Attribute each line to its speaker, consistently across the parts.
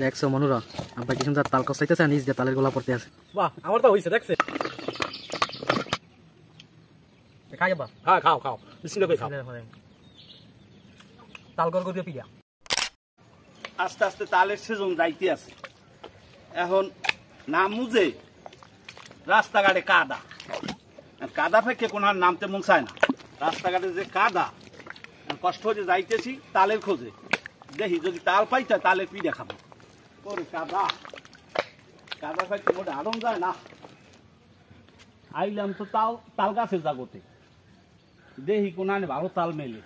Speaker 1: দেখছো মনুরা আব্বা কি সুন্দর তাল কষাইতেছে নিজ দিয়ে তালের গোলা পড়তে আছে। বাহ আমার তো হইছে দেখছে। খাই আব্বা। হ্যাঁ খাও খাও বিসমিল্লাহ করে খাও। তাল গড় করে পিয়া।
Speaker 2: আস্তে আস্তে তালের সিজন যাইতে আছে। এখন না মুজে রাস্তাঘাটে কাদা কাদা ফেকে কোন নামতে মন চায় না। রাস্তাঘাটে যে কাদা কষ্ট হয়ে যাইতেছি তালের খোঁজে, দেখি যদি তাল পাইতে তালের পিঠা খাবো। ওরে কাদা কাদা ফেকে মোটে আরাম যায় না। আইলাম তো তাল গাছের জাগতে, দেখি কোন ভালো তাল মেলে।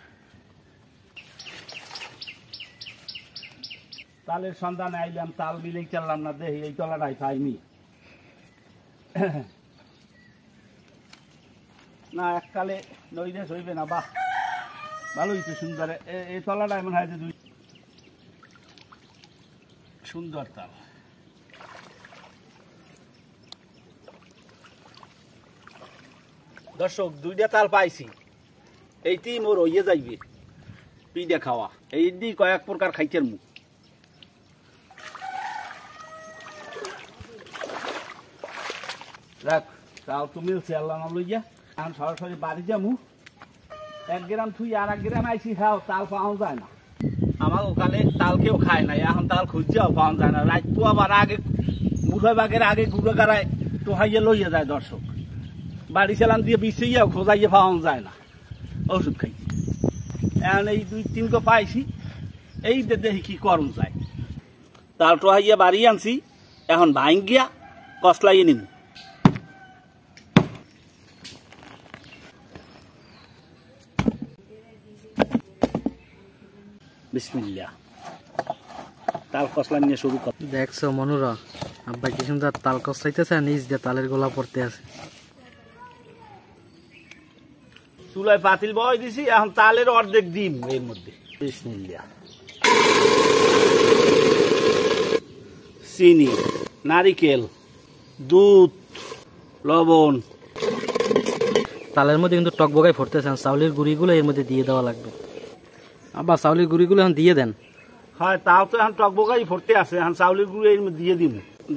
Speaker 2: তালের সন্ধানে আইলাম, তাল মিলেই চাললাম না, দেখি এই তলাটাই পাইনি। না এককালে নইদেশ হইবে না। বাহ ভালো হইছে সুন্দর। এই তলাটাই মনে হয় যে দুই সুন্দর তাল। দর্শক দুইটা তাল পাইছি, এইটি মোর হইয়ে যাইবে পিঠা খাওয়া। এই দিয়ে কয়েক প্রকার খাইতের মুখ। রাখ তাও তো মিলছে আল্লাহ না লইয়া। এখন সরাসরি বাড়ি যামু, 1 গ্রাম থুই আর 1 গ্রাম আইসি খাও, তাল পাওয়া যায় না। আমার ওখানে তাল কেউ খায় না, এখন তাল খুঁজছেও পাওয়া যায় না। রাত তো আবার আগে বুড়ো বাগের আগে গুঁড়ো গাড়ায় তো হাইয়ে লইয়া যায় দর্শক। বাড়ি চালান দিয়ে বিছিয়েও খোঁজাইয়ে পাওয়া যায় না, ওষুধ খাই। এখন এই 2-3 কো পাইছি, এই দেখি কি করুন যায়। তাল তো হাইয়ে বাড়ি আনছি, এখন ভাঙ গিয়া কসলাইয়ে নিন। বিসমিল্লাহ তাল কসলা নিয়ে শুরু কর।
Speaker 1: দেখছো মনুরা আব্বা কি সুন্দর তাল কষাইতেছে নিজ দিয়ে তালের গোলা পড়তে আছে।
Speaker 2: চুলায় পাতিল বয় দিছি, এখন তালের অর্ধেক ডিম এর মধ্যে। বিসমিল্লাহ চিনি, নারিকেল, দুধ, লবণ।
Speaker 1: তালের মধ্যে কিন্তু টকবগাই ফুটতেছে, চাউলের গুঁড়িগুলো এর মধ্যে দিয়ে দেওয়া লাগবে। আব্বা চাউলের গুঁড়িগুলো এখন দিয়ে দেন।
Speaker 2: হয় তাও তো এখন টকবগাই ফুটতে আছে, এখন চাউলের গুঁড়ি এর মধ্যে দিয়ে দিব।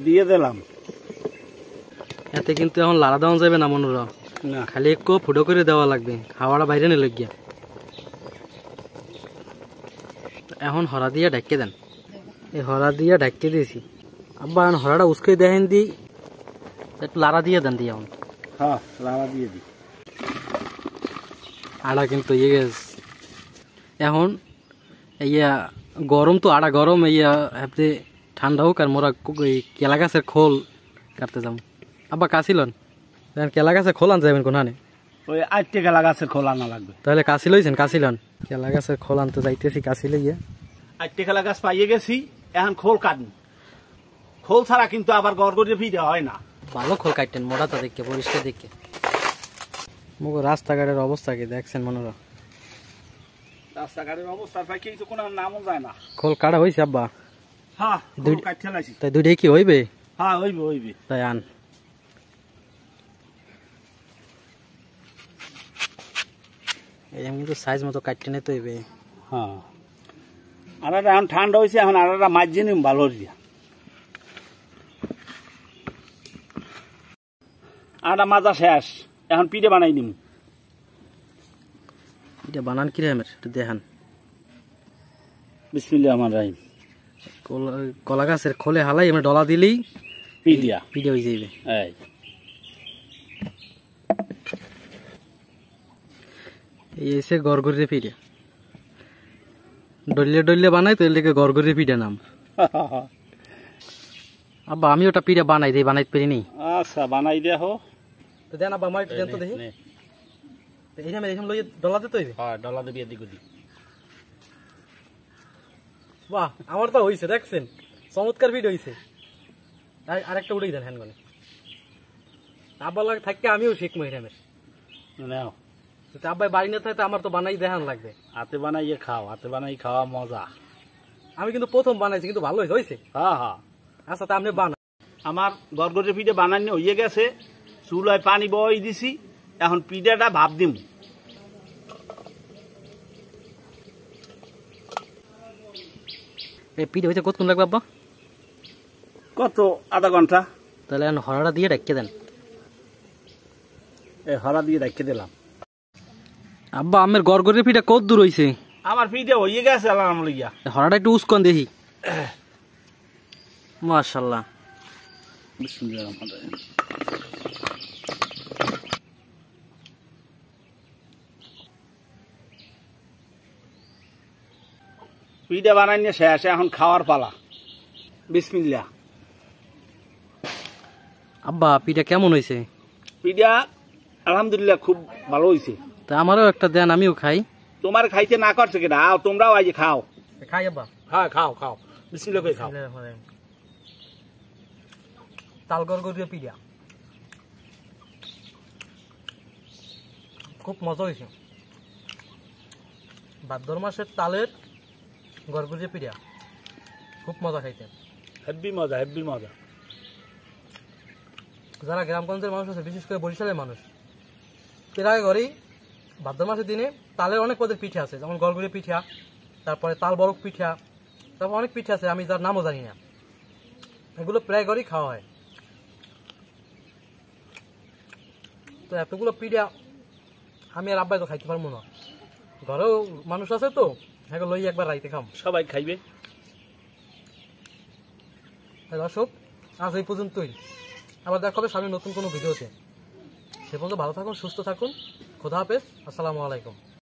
Speaker 2: দিয়ে দিলাম।
Speaker 1: এতে কিন্তু এখন লাড়া দেওয়া যাবে না মনুরা,
Speaker 2: না
Speaker 1: খালি একটু ফুটো করে দেওয়া লাগবে, হাওয়াটা বাইরে নিয়ে গিয়া। এখন হরা দিয়ে ঢাকিয়ে দেন। এই হরা দিয়ে ঢাকিয়ে দিয়েছি। আব্বা এখন হরাটা উস্কে দেখেন দি, একটু লাড়া দিয়ে দেন দিয়ে। এখন
Speaker 2: হ্যাঁ লাড়া দিয়ে দিই।
Speaker 1: আড়া কিন্তু ইয়ে গেছে এখন। ইয়া গরম তো আড়া গরম, ইয়া হাতে ঠান্ডা হোক। আর মোরা কেলা গাছের খোল কাটতে যাবো। আব্বা কাশিলন কেলা গাছের খোল আনতে যাবেন কোনখানে?
Speaker 2: ওই 8 টাকা গাছের খোল আনা লাগবে।
Speaker 1: তাহলে কাশি লইছেন? কাশিলন কেলা গাছের খোল আনতে যাইতেছি। কাশি লইয়া
Speaker 2: 8 টাকা গাছ পাইয়ে গেছি, এখন খোল কাটনি। খোল ছাড়া কিন্তু আবার গড়গড়ে ভিড়ে হয় না।
Speaker 1: ভালো খোল কাটতেন, মোটাটা দেখে পরিষ্কার দেখে। মুখ রাস্তাঘাটের অবস্থা কি দেখছেন মনোরা?
Speaker 2: রাস্তাঘাটের অবস্থা ভাই কিছু কোনো নামও যায় না।
Speaker 1: খোল কাটা হয়েছে আব্বা?
Speaker 2: হ্যাঁ খোল কাটতে লাইছি।
Speaker 1: তাই দুইটাই কি হইবে?
Speaker 2: হ্যাঁ হইবে হইবে।
Speaker 1: তাই আন। এই কিন্তু সাইজ মতো কাটতে নিতে হইবে।
Speaker 2: হ্যাঁ আড়াটা এখন ঠান্ডা হয়েছে, এখন আড়াটা মাঝিয়ে নিম ভালো দিয়া। আড়া মাজা শেষ, এখন পিঠে বানাই নিম।
Speaker 1: এটা বানান কি রে একটু দেখান।
Speaker 2: বিসমিল্লাহির রহমানির রহিম।
Speaker 1: কলা গাছের খোলে হালাই আমরা ডলা দিলেই
Speaker 2: পিঠা
Speaker 1: পিঠা হয়ে যাইবে। এই এসে গড়গড়িয়ে পিঠা ডলিয়ে ডলিয়ে বানাই তো এর লেগে গড়গড়িয়ে পিঠা নাম। আব্বা আমি ওটা পিঠা বানাই দিই, বানাইতে পারি নি।
Speaker 2: আচ্ছা বানাই দেখো
Speaker 1: তো দেন আব্বা আমার দেন তো দেখি। এই নামে এরকম লইয়ে ডলা দিতে হইবে?
Speaker 2: হ্যাঁ ডলা দিবি এদিক ওদিক।
Speaker 1: বাহ আমার তো হইছে দেখছেন, চমৎকার ভিডিও হইছে। আরেকটা উড়েই দেন হ্যান্ডগনে। আব্বার লাগে থাকতে আমিও শিখবো এরকমের।
Speaker 2: নাও
Speaker 1: যদি আব্বাই বাড়ি না থাকে তো আমার তো বানাই দেখান লাগবে।
Speaker 2: হাতে বানাইয়ে খাও, হাতে বানাই খাওয়া মজা।
Speaker 1: আমি কিন্তু প্রথম বানাইছি, কিন্তু ভালো হয়েছে।
Speaker 2: হ্যাঁ হ্যাঁ
Speaker 1: আচ্ছা তা আপনি বানান।
Speaker 2: আমার গড়গড়ে পিঠে বানানো হয়ে গেছে, চুলায় পানি বই দিছি, এখন পিঠাটা ভাপ দিম।
Speaker 1: এই পিঠে হয়েছে কতক্ষণ লাগবে আব্বা?
Speaker 2: কত আধা ঘন্টা।
Speaker 1: তাহলে এখন হরাটা দিয়ে রেখে দেন।
Speaker 2: এই হরা দিয়ে রেখে দিলাম।
Speaker 1: আব্বা আমের গড়গড়ের পিঠা কত দূর হইছে?
Speaker 2: আমার পিঠে হয়ে গেছে আলহামদুলিল্লাহ।
Speaker 1: হরাটা একটু উস্কন দেখি। মাশাআল্লাহ।
Speaker 2: বিসমিল্লাহির রহমানির রহিম। পিঠা বানাই নিয়ে শেষ, এখন খাওয়ার পালা। বিসমিল্লাহ।
Speaker 1: আব্বা পিঠা কেমন হইছে?
Speaker 2: পিঠা আলহামদুলিল্লাহ খুব ভালো হয়েছে।
Speaker 1: তা আমারও একটা দেন, আমিও খাই।
Speaker 2: তোমার খাইতে না করছে কিনা? আও তোমরাও আজ খাও।
Speaker 1: খাই আব্বা।
Speaker 2: হ্যাঁ খাও খাও, বিসমিল্লাহ করে খাও।
Speaker 1: তাল গড়গড়িয়া পিঠা খুব মজা হয়েছে। ভাদ্র মাসের তালের গড়গড়িয়া পিঠা খুব মজা খাইতে।
Speaker 2: হেব্বি মজা, হেব্বি মজা।
Speaker 1: যারা গ্রামগঞ্জের মানুষ আছে, বিশেষ করে বরিশালের মানুষ, প্রায় ঘরেই ভাদ্র মাসের দিনে তালের অনেক পদের পিঠা আছে, যেমন গড়গড়িয়া পিঠা, তারপরে তাল বরফ পিঠা, তারপর অনেক পিঠা আছে আমি যার নামও জানি না। এগুলো প্রায় ঘরেই খাওয়া হয়। তো এতগুলো পিঠা আমি আর আব্বাই তো খাইতে পারবো না, ঘরেও মানুষ আছে তো, হ্যাঁ লই একবার রাইতে খাম।
Speaker 2: সবাই খাইবে।
Speaker 1: দর্শক, আজ এই পর্যন্তই। আবার দেখা হবে সামনে নতুন কোনো ভিডিওতে। সে পর্যন্ত ভালো থাকুন, সুস্থ থাকুন। খোদা হাফেজ। আসসালামু আলাইকুম।